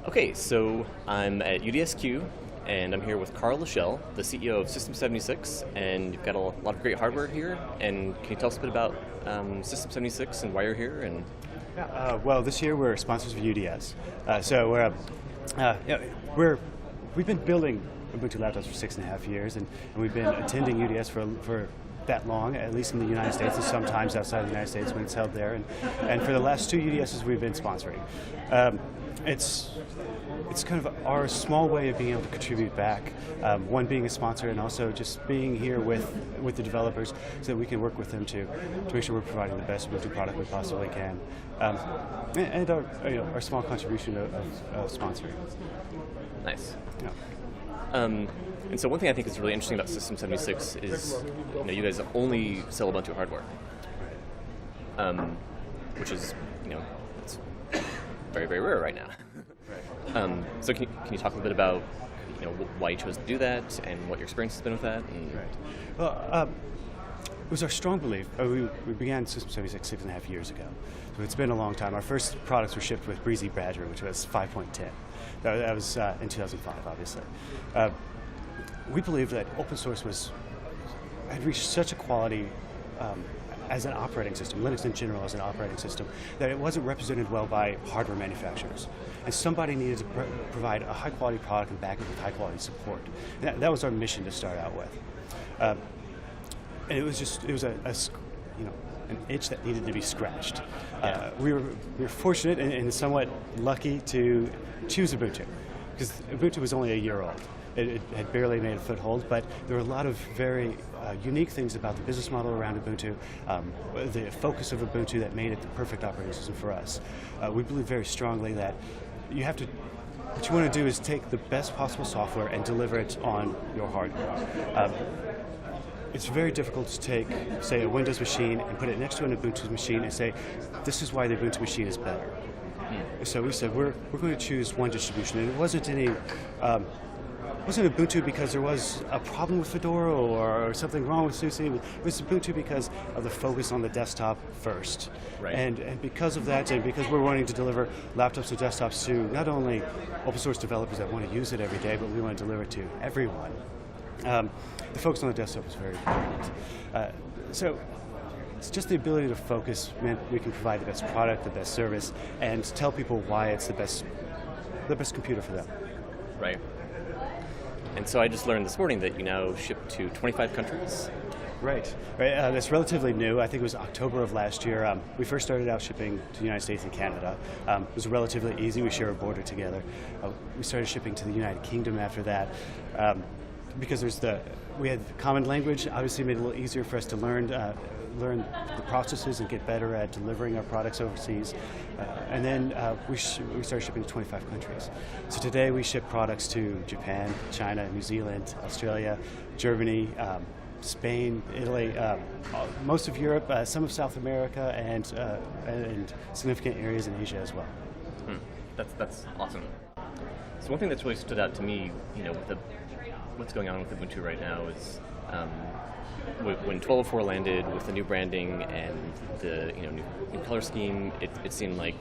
Okay, so I'm at UDS-Q, and I'm here with Richell, the CEO of System 76, and you've got a lot of great hardware here. And can you tell us a bit about System 76 and why you're here? And Well, this year we're sponsors of UDS. We've been building Ubuntu laptops for 6.5 years, and we've been attending UDS for that long, at least in the United States, and sometimes outside of the United States when it's held there. And for the last 2 UDSs we've been sponsoring. It's kind of our small way of being able to contribute back. One, being a sponsor, and also just being here with the developers so that we can work with them to make sure we're providing the best Ubuntu product we possibly can. And our small contribution of sponsoring. nice. Yeah. And so one thing I think is really interesting about System 76 is you guys only sell Ubuntu hardware, which is it's very, very rare right now. So can you talk a little bit about why you chose to do that and what your experience has been with that? Right. Well, it was our strong belief. We began System 76 6.5 years ago, so it's been a long time. Our first products were shipped with Breezy Badger, which was 5.10. That was in 2005, obviously. We believed that open source had reached such a quality as an operating system, Linux in general as an operating system, that it wasn't represented well by hardware manufacturers. And somebody needed to provide a high-quality product and back it with high-quality support. And that was our mission to start out with. And it was an itch that needed to be scratched. Yeah. We were fortunate and somewhat lucky to choose Ubuntu, because Ubuntu was only a year old. It had barely made a foothold, but there were a lot of very unique things about the business model around Ubuntu, the focus of Ubuntu that made it the perfect operating system for us. We believe very strongly that what you want to do is take the best possible software and deliver it on your hardware. It's very difficult to take, say, a Windows machine and put it next to an Ubuntu machine and say, this is why the Ubuntu machine is better. So we said, we're going to choose one distribution, and it wasn't wasn't Ubuntu because there was a problem with Fedora or something wrong with SUSE. It was Ubuntu because of the focus on the desktop first. Right. And because of that, and because we're wanting to deliver laptops and desktops to not only open source developers that want to use it every day, but we want to deliver it to everyone. The focus on the desktop is very important. So it's just the ability to focus meant we can provide the best product, the best service, and tell people why it's the best computer for them. Right. And so I just learned this morning that you now ship to 25 countries. Right. That's relatively new. I think it was October of last year. We first started out shipping to the United States and Canada. It was relatively easy. We share a border together. We started shipping to the United Kingdom after that. Because we had common language, obviously made it a little easier for us to learn the processes and get better at delivering our products overseas. And then we started shipping to 25 countries. So today we ship products to Japan, China, New Zealand, Australia, Germany, Spain, Italy, most of Europe, some of South America, and significant areas in Asia as well. That's awesome. So one thing that's really stood out to me, with what's going on with Ubuntu right now is when 12.04 landed with the new branding and the new color scheme, it seemed like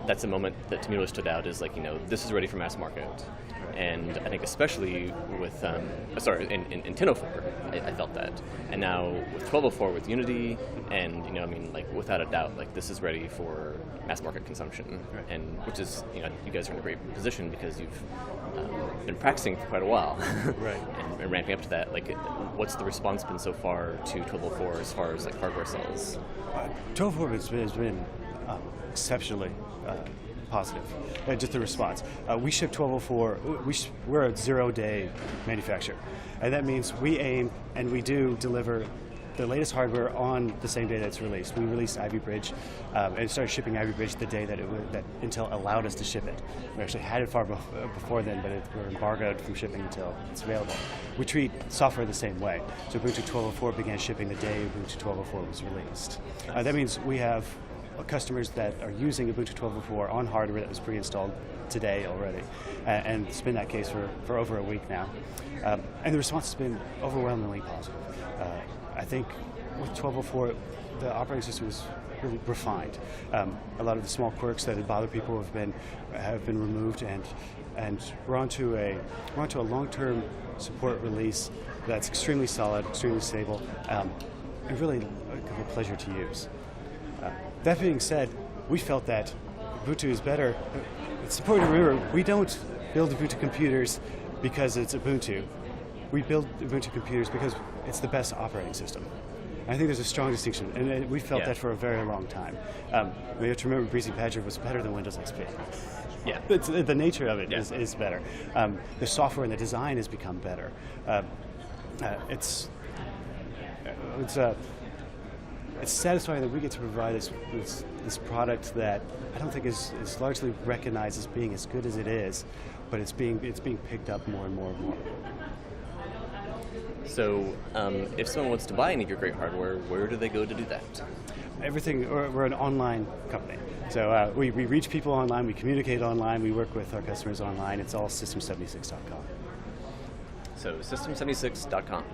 that's a moment that to me really stood out. Is like this is ready for mass market, and I think especially with in 10.04 I felt that, and now with 12.04 with Unity, and without a doubt, this is ready for mass market consumption, right. And which is you guys are in a great position because you've been practicing for quite a while, right, and ramping up to that. What's the response been so far to 12.04 as far as hardware sales? 12.04 has been exceptionally positive. Just the response. We ship 12.04. We're a 0-day manufacturer, and that means we aim and we do deliver the latest hardware on the same day that it's released. We released Ivy Bridge and started shipping Ivy Bridge the day that Intel allowed us to ship it. We actually had it far before then, but we're embargoed from shipping until it's available. We treat software the same way. So Ubuntu 12.04 began shipping the day Ubuntu 12.04 was released. That means we have customers that are using Ubuntu 12.04 on hardware that was pre-installed today already, and it's been that case for over a week now. And the response has been overwhelmingly positive. I think with 12.04, the operating system was really refined. A lot of the small quirks that had bothered people have been removed, and we're onto a long-term support release that's extremely solid, extremely stable, and really a pleasure to use. That being said, we felt that Ubuntu is better. It's important to remember, we don't build Ubuntu computers because it's Ubuntu. We build Ubuntu computers because it's the best operating system. And I think there's a strong distinction, and we felt that for a very long time. We have to remember Breezy Badger was better than Windows XP. Yeah. The nature of it is better. The software and the design has become better. It's satisfying that we get to provide this product that I don't think is largely recognized as being as good as it is, but it's being picked up more and more and more. So, if someone wants to buy any of your great hardware, where do they go to do that? Everything. We're an online company, so we reach people online, we communicate online, we work with our customers online. It's all system76.com. So, system76.com.